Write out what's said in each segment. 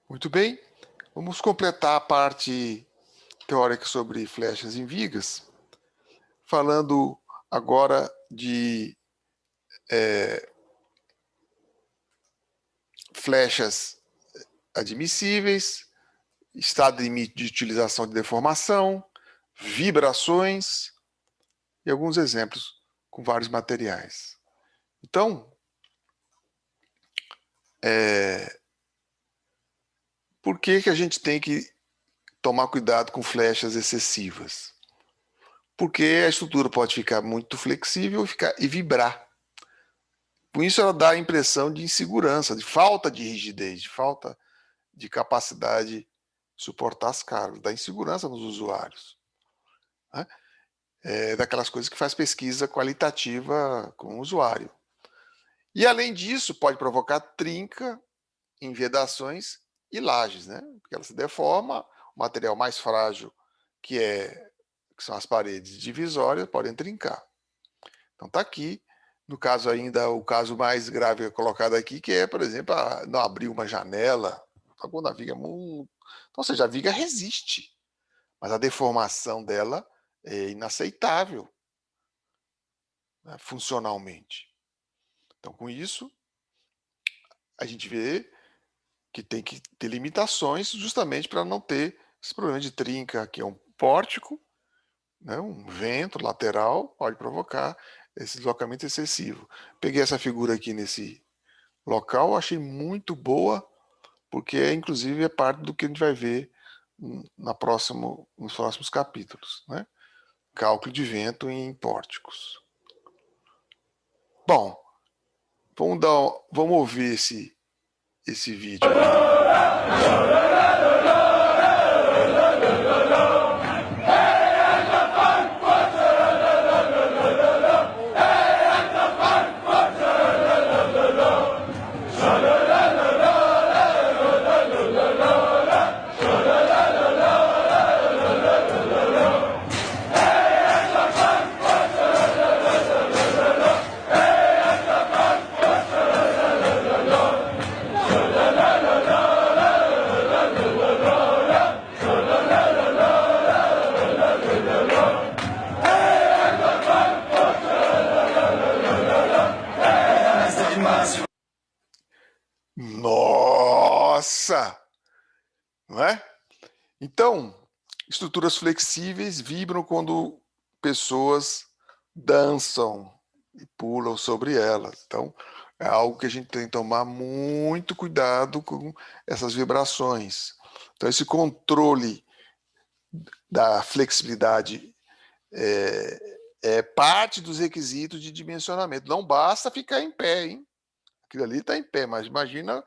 Muito bem, vamos completar a parte teórica sobre flechas em vigas, falando agora de flechas admissíveis, estado limite de utilização de deformação, vibrações e alguns exemplos com vários materiais. Então, por que a gente tem que tomar cuidado com flechas excessivas? Porque a estrutura pode ficar muito flexível e vibrar. Com isso, ela dá a impressão de insegurança, de falta de rigidez, de falta de capacidade de suportar as cargas, dá insegurança nos usuários. Né? É daquelas coisas que faz pesquisa qualitativa com o usuário. E, além disso, pode provocar trinca em vedações e lajes, né? Porque ela se deforma, o material mais frágil, que são as paredes divisórias, podem trincar. Então está aqui, no caso ainda, o caso mais grave colocado aqui, que é, por exemplo, não abrir uma janela, quando a viga é muito... Então, ou seja, a viga resiste, mas a deformação dela é inaceitável, né, funcionalmente. Então, com isso, a gente vê que tem que ter limitações justamente para não ter esse problema de trinca, que é um pórtico, né, um vento lateral, pode provocar esse deslocamento excessivo. Peguei essa figura aqui nesse local, achei muito boa, porque inclusive é parte do que a gente vai ver nos próximos capítulos, né? Cálculo de vento em pórticos. Bom, vamos ouvir esse vídeo aqui. Nossa! Não é? Então, estruturas flexíveis vibram quando pessoas dançam e pulam sobre elas. Então, é algo que a gente tem que tomar muito cuidado com essas vibrações. Então, esse controle da flexibilidade é parte dos requisitos de dimensionamento. Não basta ficar em pé, hein? Aquilo ali está em pé, mas imagina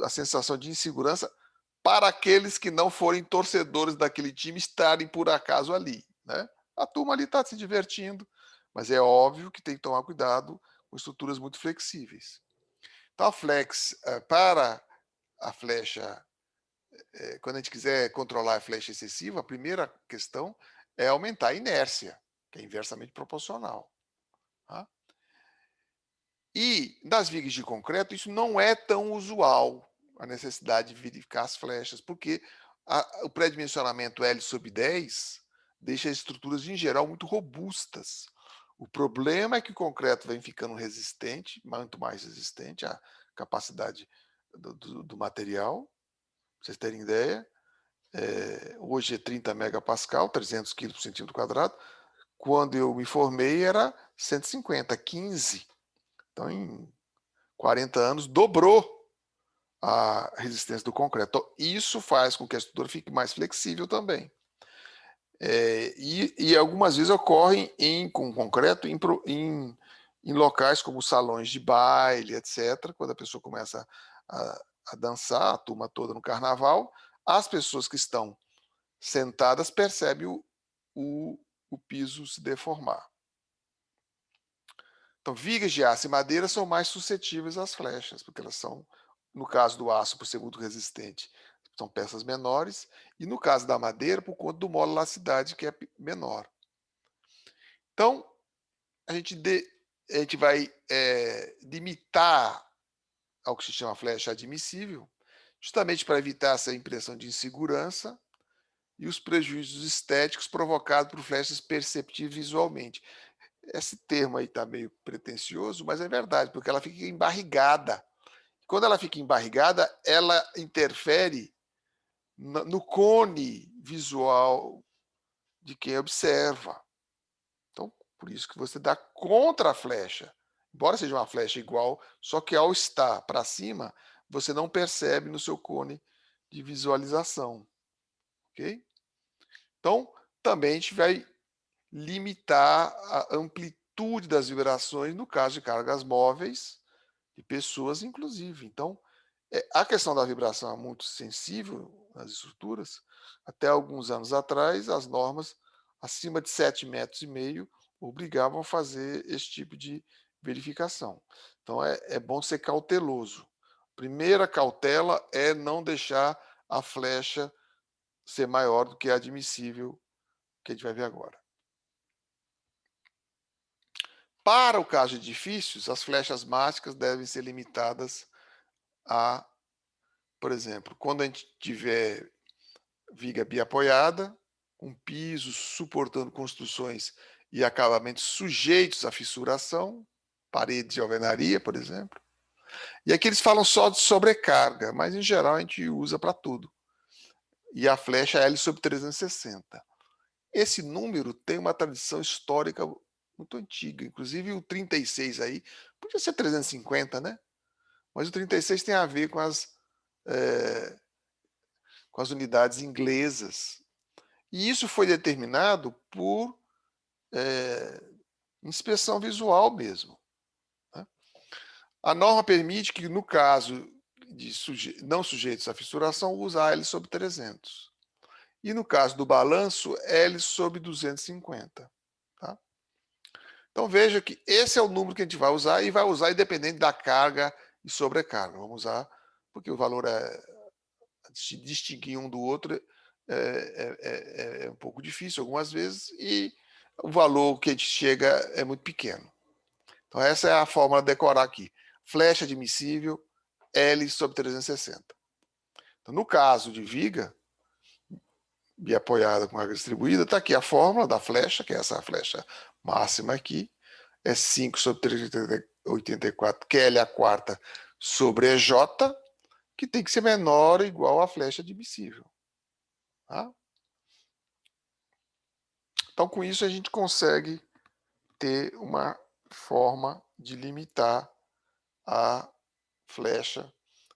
a sensação de insegurança para aqueles que não forem torcedores daquele time estarem por acaso ali, né? A turma ali está se divertindo, mas é óbvio que tem que tomar cuidado com estruturas muito flexíveis. Então, a flex, para a flecha, quando a gente quiser controlar a flecha excessiva, a primeira questão é aumentar a inércia, que é inversamente proporcional. Tá? E nas vigas de concreto, isso não é tão usual, a necessidade de verificar as flechas, porque o pré-dimensionamento L/10 deixa as estruturas, em geral, muito robustas. O problema é que o concreto vem ficando resistente, muito mais resistente à capacidade do material. Pra vocês terem ideia, hoje é 30 megapascal, 300 quilos por centímetro quadrado. Quando eu me formei era 150, 15. Então, em 40 anos, dobrou a resistência do concreto. Então, isso faz com que a estrutura fique mais flexível também. E algumas vezes ocorrem com concreto em locais como salões de baile, etc. Quando a pessoa começa a dançar, a turma toda no carnaval, as pessoas que estão sentadas percebem o piso se deformar. Então, vigas de aço e madeira são mais suscetíveis às flechas, porque elas são, no caso do aço, por ser muito resistente, são peças menores, e no caso da madeira, por conta do molo elasticidade, que é menor. Então, a gente vai limitar ao que se chama flecha admissível, justamente para evitar essa impressão de insegurança e os prejuízos estéticos provocados por flechas perceptíveis visualmente. Esse termo aí está meio pretensioso, mas é verdade, porque ela fica embarrigada. Quando ela fica embarrigada, ela interfere no cone visual de quem observa. Então, por isso que você dá contra a flecha. Embora seja uma flecha igual, só que ao estar para cima, você não percebe no seu cone de visualização. Ok? Então, também a gente vai limitar a amplitude das vibrações no caso de cargas móveis, de pessoas, inclusive. Então, a questão da vibração é muito sensível nas estruturas. Até alguns anos atrás, as normas acima de 7,5 metros obrigavam a fazer esse tipo de verificação. Então, é bom ser cauteloso. Primeira cautela é não deixar a flecha ser maior do que é admissível, que a gente vai ver agora. Para o caso de edifícios, as flechas mágicas devem ser limitadas a, por exemplo, quando a gente tiver viga biapoiada, com pisos suportando construções e acabamentos sujeitos à fissuração, paredes de alvenaria, por exemplo. E aqui eles falam só de sobrecarga, mas em geral a gente usa para tudo. E a flecha é L sobre 360. Esse número tem uma tradição histórica muito antiga, inclusive o 36 aí, podia ser 350, né? Mas o 36 tem a ver com as unidades inglesas. E isso foi determinado por inspeção visual mesmo. Né? A norma permite que, no caso de não sujeitos à fissuração, use L sobre 300. E no caso do balanço, L sobre 250. Tá? Então veja que esse é o número que a gente vai usar e vai usar independente da carga e sobrecarga. Vamos usar porque o valor distinguir um do outro é um pouco difícil algumas vezes e o valor que a gente chega é muito pequeno. Então essa é a fórmula a decorar aqui. Flecha admissível L sobre 360. Então, no caso de viga biapoiada com carga distribuída, está aqui a fórmula da flecha, que é essa flecha máxima aqui, é 5 sobre 384, que é L a quarta sobre EJ, que tem que ser menor ou igual à flecha admissível. Tá? Então, com isso, a gente consegue ter uma forma de limitar a flecha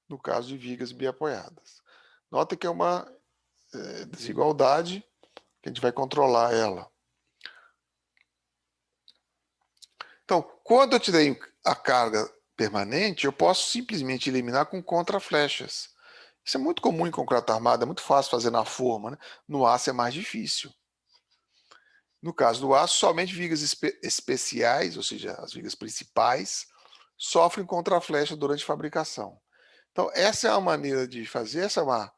no caso de vigas biapoiadas. Nota que é uma desigualdade que a gente vai controlar ela. Então, quando eu tenho a carga permanente, eu posso simplesmente eliminar com contraflechas. Isso é muito comum em concreto armado, é muito fácil fazer na forma, né? No aço é mais difícil. No caso do aço, somente vigas especiais, ou seja, as vigas principais, sofrem contraflecha durante a fabricação. Então, essa é a maneira de fazer, essa é uma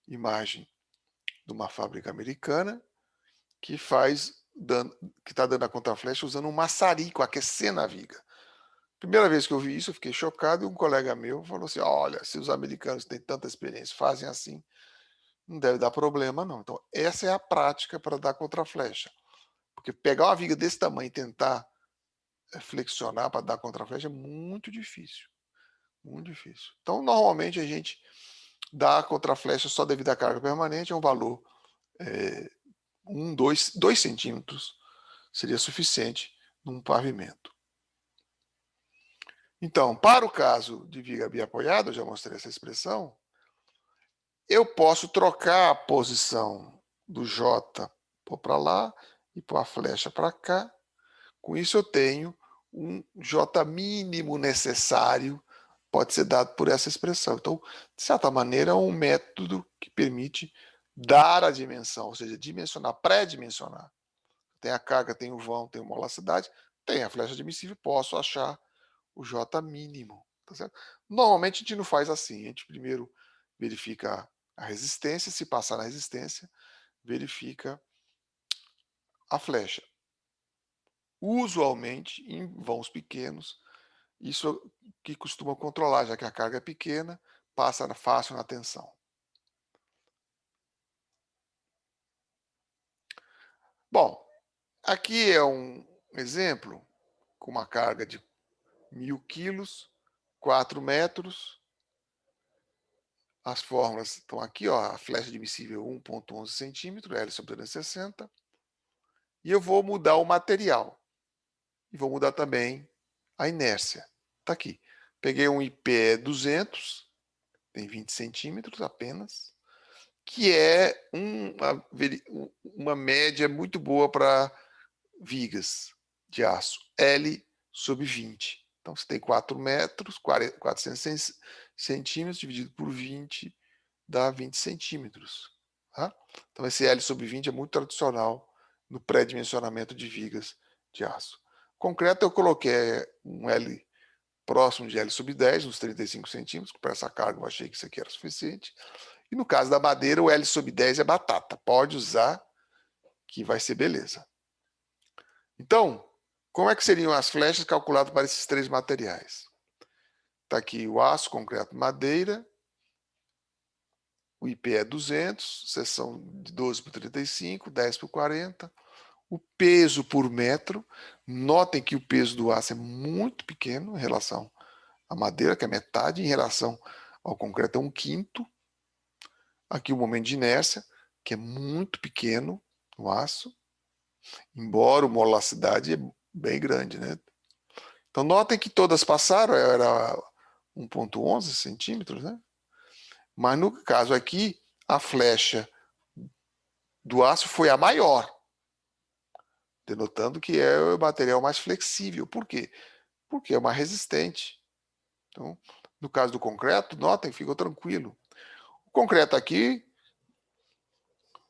imagem de uma fábrica americana que está dando a contraflecha usando um maçarico, aquecendo a viga. Primeira vez que eu vi isso, eu fiquei chocado e um colega meu falou assim, olha, se os americanos têm tanta experiência, fazem assim, não deve dar problema não. Então, essa é a prática para dar contraflecha. Porque pegar uma viga desse tamanho e tentar flexionar para dar contraflecha é muito difícil. Muito difícil. Então, normalmente a gente dá a contraflecha só devido à carga permanente, é um valor 2 centímetros seria suficiente num pavimento. Então, para o caso de viga biapoiada, eu já mostrei essa expressão, eu posso trocar a posição do J para lá e pôr a flecha para cá. Com isso eu tenho um J mínimo necessário, pode ser dado por essa expressão. Então, de certa maneira, é um método que permite dar a dimensão, ou seja, dimensionar, pré-dimensionar. Tem a carga, tem o vão, tem a molacidade, tem a flecha admissível, posso achar o J mínimo. Tá certo? Normalmente a gente não faz assim, a gente primeiro verifica a resistência, se passar na resistência, verifica a flecha. Usualmente, em vãos pequenos, isso que costuma controlar, já que a carga é pequena, passa fácil na tensão. Bom, aqui é um exemplo com uma carga de 1000 quilos, 4 metros. As fórmulas estão aqui, ó, a flecha admissível 1,11 centímetros, L sobre 360. E eu vou mudar o material. E vou mudar também a inércia. Está aqui. Peguei um IPE 200, tem 20 centímetros apenas, que é uma média muito boa para vigas de aço, L sobre 20. Então, você tem 4 metros, 400 centímetros dividido por 20, dá 20 centímetros. Tá? Então, esse L sobre 20 é muito tradicional no pré-dimensionamento de vigas de aço. Concreto, eu coloquei um L próximo de L sobre 10, uns 35 centímetros, para essa carga eu achei que isso aqui era suficiente. E no caso da madeira, o L sobre 10 é batata. Pode usar, que vai ser beleza. Então, como é que seriam as flechas calculadas para esses três materiais? Está aqui o aço, concreto, madeira. O IP é 200, seção de 12 por 35, 10 por 40. O peso por metro. Notem que o peso do aço é muito pequeno em relação à madeira, que é metade, em relação ao concreto é 1/5. Aqui o momento de inércia, que é muito pequeno no aço, embora a molacidade é bem grande, né? Então notem que todas passaram, era 1,11 centímetros, né? Mas no caso aqui, a flecha do aço foi a maior, denotando que é o material mais flexível. Por quê? Porque é mais resistente. Então, no caso do concreto, notem, ficou tranquilo. O concreto aqui,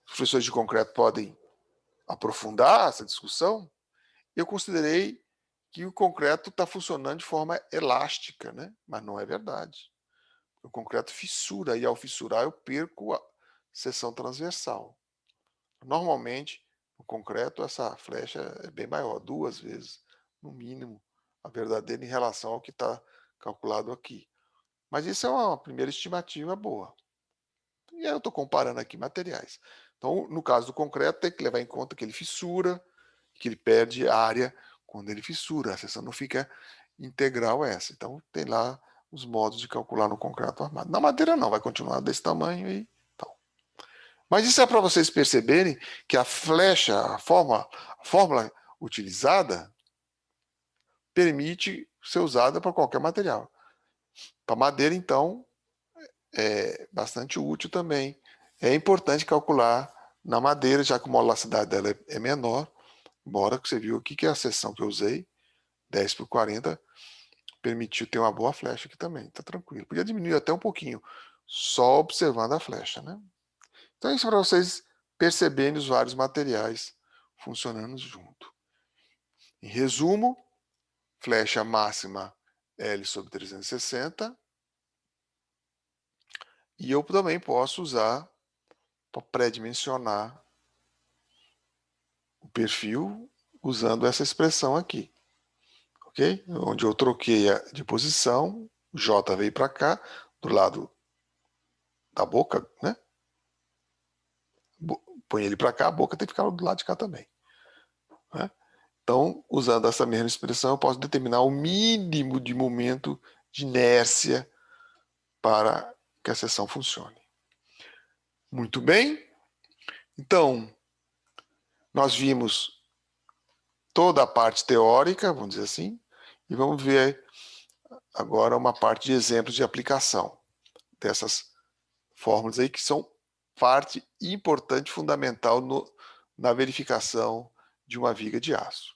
os professores de concreto podem aprofundar essa discussão. Eu considerei que o concreto está funcionando de forma elástica, né? Mas não é verdade. O concreto fissura, e ao fissurar eu perco a seção transversal. Normalmente, no concreto, essa flecha é bem maior, 2 vezes, no mínimo, a verdadeira em relação ao que está calculado aqui. Mas isso é uma primeira estimativa boa. E aí eu estou comparando aqui materiais. Então, no caso do concreto, tem que levar em conta que ele fissura, que ele perde área quando ele fissura. A seção não fica integral essa. Então, tem lá os modos de calcular no concreto armado. Na madeira não, vai continuar desse tamanho e tal. Mas isso é para vocês perceberem que a flecha, a fórmula utilizada, permite ser usada para qualquer material. Para madeira, então, é bastante útil também. É importante calcular na madeira, já que a molacidade dela é menor, embora que você viu aqui que a seção que eu usei, 10 por 40, permitiu ter uma boa flecha aqui também, tá tranquilo. Podia diminuir até um pouquinho, só observando a flecha, né? Então é isso para vocês perceberem os vários materiais funcionando junto. Em resumo, flecha máxima L sobre 360, e eu também posso usar para pré-dimensionar o perfil usando essa expressão aqui, ok? Onde eu troquei de posição, o J veio para cá, do lado da boca, né? Põe ele para cá, a boca tem que ficar do lado de cá também, né? Então, usando essa mesma expressão, eu posso determinar o mínimo de momento de inércia para que a seção funcione. Muito bem. Então, nós vimos toda a parte teórica, vamos dizer assim, e vamos ver agora uma parte de exemplos de aplicação dessas fórmulas aí que são parte importante, fundamental na verificação de uma viga de aço.